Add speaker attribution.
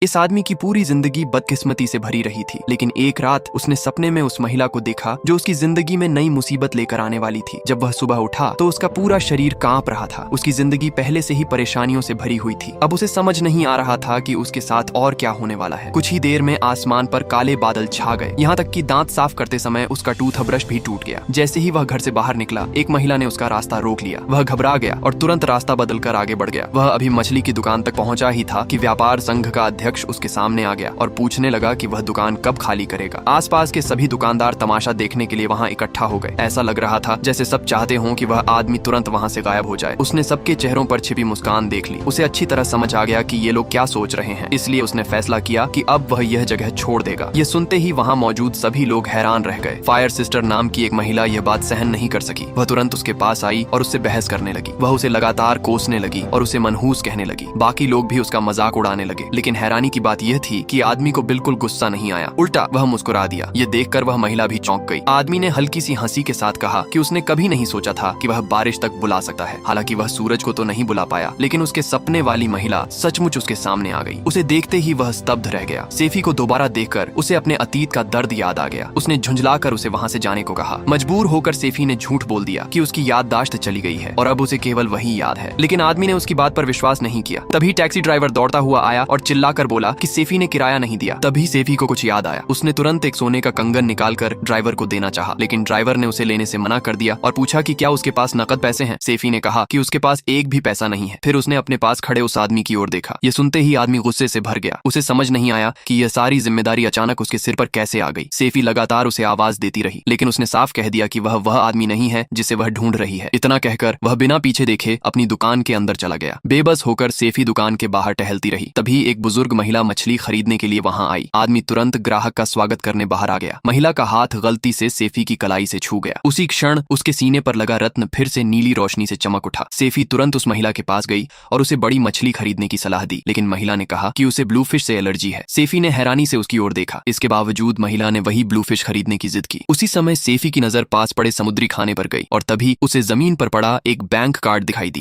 Speaker 1: इस आदमी की पूरी जिंदगी बदकिस्मती से भरी रही थी, लेकिन एक रात उसने सपने में उस महिला को देखा जो उसकी जिंदगी में नई मुसीबत लेकर आने वाली थी। जब वह सुबह उठा तो उसका पूरा शरीर कांप रहा था। उसकी जिंदगी पहले से ही परेशानियों से भरी हुई थी। अब उसे समझ नहीं आ रहा था कि उसके साथ और क्या होने वाला है। कुछ ही देर में आसमान पर काले बादल छा गए, यहाँ तक कि दांत साफ करते समय उसका टूथब्रश भी टूट गया। जैसे ही वह घर से बाहर निकला, एक महिला ने उसका रास्ता रोक लिया। वह घबरा गया और तुरंत रास्ता बदलकर आगे बढ़ गया। वह अभी मछली की दुकान तक पहुंचा ही था कि व्यापार संघ का अध्यक्ष उसके सामने आ गया और पूछने लगा कि वह दुकान कब खाली करेगा। आसपास के सभी दुकानदार तमाशा देखने के लिए वहां इकट्ठा हो गए। ऐसा लग रहा था जैसे सब चाहते हों कि वह आदमी तुरंत वहां से गायब हो जाए। उसने सबके चेहरों पर छिपी मुस्कान देख ली। उसे अच्छी तरह समझ आ गया कि ये लोग क्या सोच रहे हैं, इसलिए उसने फैसला किया कि अब वह यह जगह छोड़ देगा। ये सुनते ही वहां मौजूद सभी लोग हैरान रह गए। फायर सिस्टर नाम की एक महिला यह बात सहन नहीं कर सकी। वह तुरंत उसके पास आई और उससे बहस करने लगी। वह उसे लगातार कोसने लगी और उसे मनहूस कहने लगी। बाकी लोग भी उसका मजाक उड़ाने लगे, लेकिन हैरानी की बात यह थी कि आदमी को बिल्कुल गुस्सा नहीं आया। उल्टा वह मुस्कुरा दिया। ये देखकर वह महिला भी चौंक गई। आदमी ने हल्की सी हंसी के साथ कहा कि उसने कभी नहीं सोचा था कि वह बारिश तक बुला सकता है। हालांकि वह सूरज को तो नहीं बुला पाया, लेकिन उसके सपने वाली महिला सचमुच उसके सामने आ गई। उसे देखते ही वह स्तब्ध रह गया। सेफी को दोबारा देखकर उसे अपने अतीत का दर्द याद आ गया। उसने झुंझलाकर उसे वहां से जाने को कहा। मजबूर होकर सेफी ने झूठ बोल दिया कि उसकी याददाश्त चली गई है और अब उसे केवल वही याद है। लेकिन आदमी ने उसकी बात पर विश्वास नहीं किया। तभी टैक्सी ड्राइवर दौड़ता हुआ आया और चिल्लाकर बोला कि सेफी ने किराया नहीं दिया। तभी सेफी को कुछ याद आया। उसने तुरंत एक सोने का कंगन निकालकर ड्राइवर को देना चाहा, लेकिन ड्राइवर ने उसे लेने से मना कर दिया और पूछा कि क्या उसके पास नकद पैसे हैं। सेफी ने कहा कि उसके पास एक भी पैसा नहीं है। फिर उसने अपने पास खड़े उस आदमी की ओर देखा। ये सुनते ही आदमी गुस्से से भर गया। उसे समझ नहीं आया कि यह सारी जिम्मेदारी अचानक उसके सिर पर कैसे आ गई। सेफी लगातार उसे आवाज देती रही, लेकिन उसने साफ कह दिया कि वह आदमी नहीं है जिसे वह ढूंढ रही है। इतना कहकर वह बिना पीछे देखे अपनी दुकान के अंदर चला गया। बेबस होकर सेफी दुकान के बाहर टहलती रही। तभी एक बुजुर्ग महिला मछली खरीदने के लिए वहां आई। आदमी तुरंत ग्राहक का स्वागत करने बाहर आ गया। महिला का हाथ गलती से सेफी की कलाई से छू गया। उसी क्षण उसके सीने पर लगा रत्न फिर से नीली रोशनी से चमक उठा। सेफी तुरंत उस महिला के पास गई और उसे बड़ी मछली खरीदने की सलाह दी, लेकिन महिला ने कहा कि उसे ब्लू फिश से एलर्जी है। सेफी ने हैरानी से उसकी ओर देखा। इसके बावजूद महिला ने वही ब्लू फिश खरीदने की जिद की। उसी समय सेफी की नजर पास पड़े समुद्री खाने पर गई और तभी उसे जमीन पर पड़ा एक बैंक कार्ड दिखाई दिया।